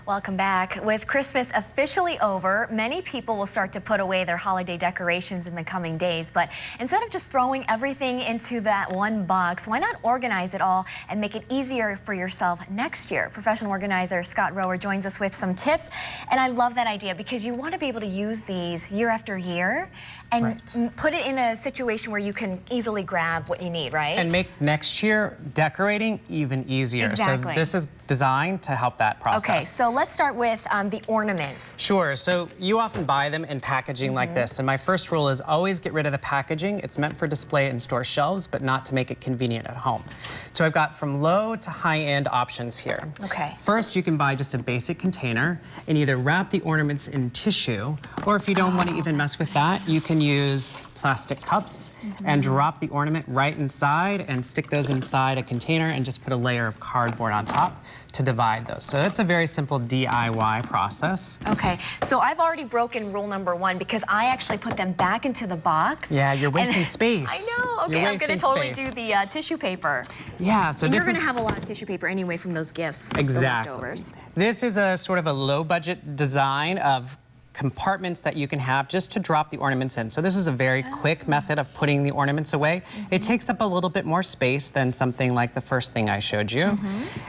Welcome back. With Christmas officially over, many people will start to put away their holiday decorations in the coming days. But instead of just throwing everything into that one box, why not organize it all and make it easier for yourself next year? Professional organizer Scott Rower joins us with some tips. And I love that idea because you want to be able to use these year after year and put it in a situation where you can easily grab what you need, right? And make next year decorating even easier. Exactly. So this is designed to help that process. Okay, so let's start with the ornaments. Sure, so you often buy them in packaging like this, and my first rule is always get rid of the packaging. It's meant for display and store shelves, but not to make it convenient at home. So I've got from low to high-end options here. Okay. First, you can buy just a basic container and either wrap the ornaments in tissue, or if you don't want to even mess with that, you can use plastic cups and drop the ornament right inside and stick those inside a container and just put a layer of cardboard on top to divide those. So it's a very simple DIY process. Okay, so I've already broken rule number one because I actually put them back into the box. Yeah, you're wasting space. I know. Okay, I'm going to totally do the tissue paper. Yeah, so and you're going to have a lot of tissue paper anyway from those gifts. Exactly. The leftovers. This is a sort of a low budget design of compartments that you can have just to drop the ornaments in. So this is a very quick method of putting the ornaments away. It takes up a little bit more space than something like the first thing I showed you.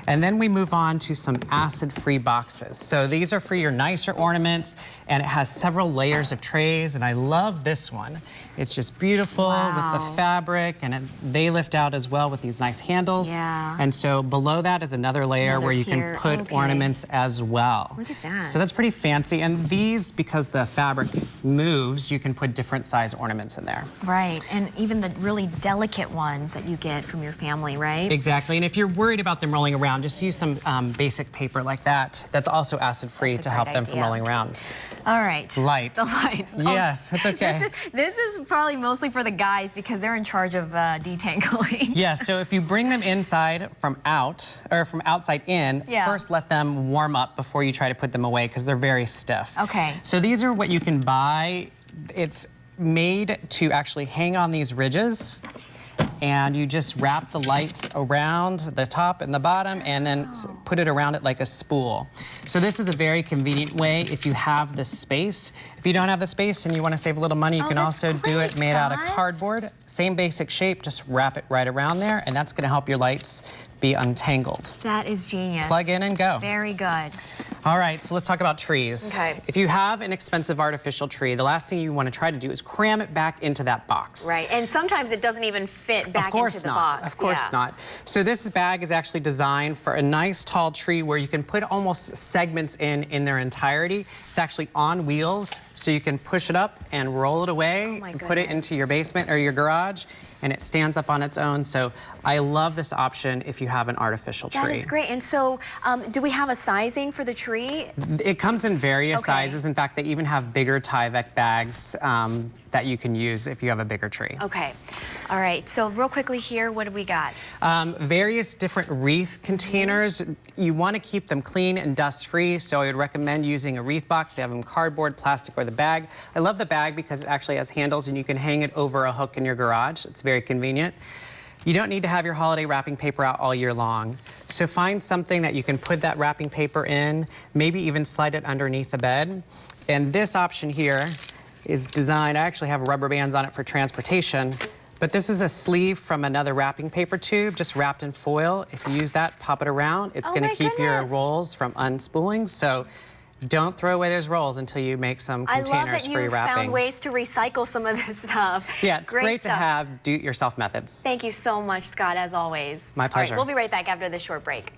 And then we move on to some acid-free boxes. So these are for your nicer ornaments, and it has several layers of trays, and I love this one. It's just beautiful with the fabric, and they lift out as well with these nice handles. Yeah. And so below that is another layer where you can put ornaments as well. Look at that. So that's pretty fancy, and these, because the fabric moves, you can put different size ornaments in there. Right, and even the really delicate ones that you get from your family, right? Exactly, and if you're worried about them rolling around, just use some basic paper like that. That's also acid-free to help them from rolling around. All right. Lights. The lights. Yes, it's okay. This is probably mostly for the guys because they're in charge of detangling. Yeah, so if you bring them inside from outside in, first let them warm up before you try to put them away because they're very stiff. Okay. So these are what you can buy. It's made to actually hang on these ridges, and you just wrap the lights around the top and the bottom and then put it around it like a spool. So this is a very convenient way if you have the space. If you don't have the space and you want to save a little money, you can also do it made out of cardboard. Same basic shape, just wrap it right around there, and that's going to help your lights be untangled. That is genius. Plug in and go. Very good. All right, so let's talk about trees. Okay. If you have an expensive artificial tree, the last thing you want to try to do is cram it back into that box. Right, and sometimes it doesn't even fit back into the box. Of course not. So this bag is actually designed for a nice tall tree where you can put almost segments in their entirety. It's actually on wheels, so you can push it up and roll it away and put it into your basement or your garage, and it stands up on its own. So I love this option if you have an artificial tree. That is great. And so do we have a sizing for the tree? It comes in various sizes. In fact, they even have bigger Tyvek bags that you can use if you have a bigger tree. Okay. All right. So real quickly here, what do we got? Various different wreath containers. You want to keep them clean and dust-free, so I would recommend using a wreath box. They have them cardboard, plastic, or the bag. I love the bag because it actually has handles and you can hang it over a hook in your garage. It's very convenient. You don't need to have your holiday wrapping paper out all year long. So find something that you can put that wrapping paper in, maybe even slide it underneath the bed. And this option here is designed, I actually have rubber bands on it for transportation, but this is a sleeve from another wrapping paper tube, just wrapped in foil. If you use that, pop it around. It's going to keep your rolls from unspooling. So don't throw away those rolls until you make some containers for your wrapping. I love that you found ways to recycle some of this stuff. Yeah, it's great to have do-it-yourself methods. Thank you so much, Scott, as always. My pleasure. All right, we'll be right back after this short break.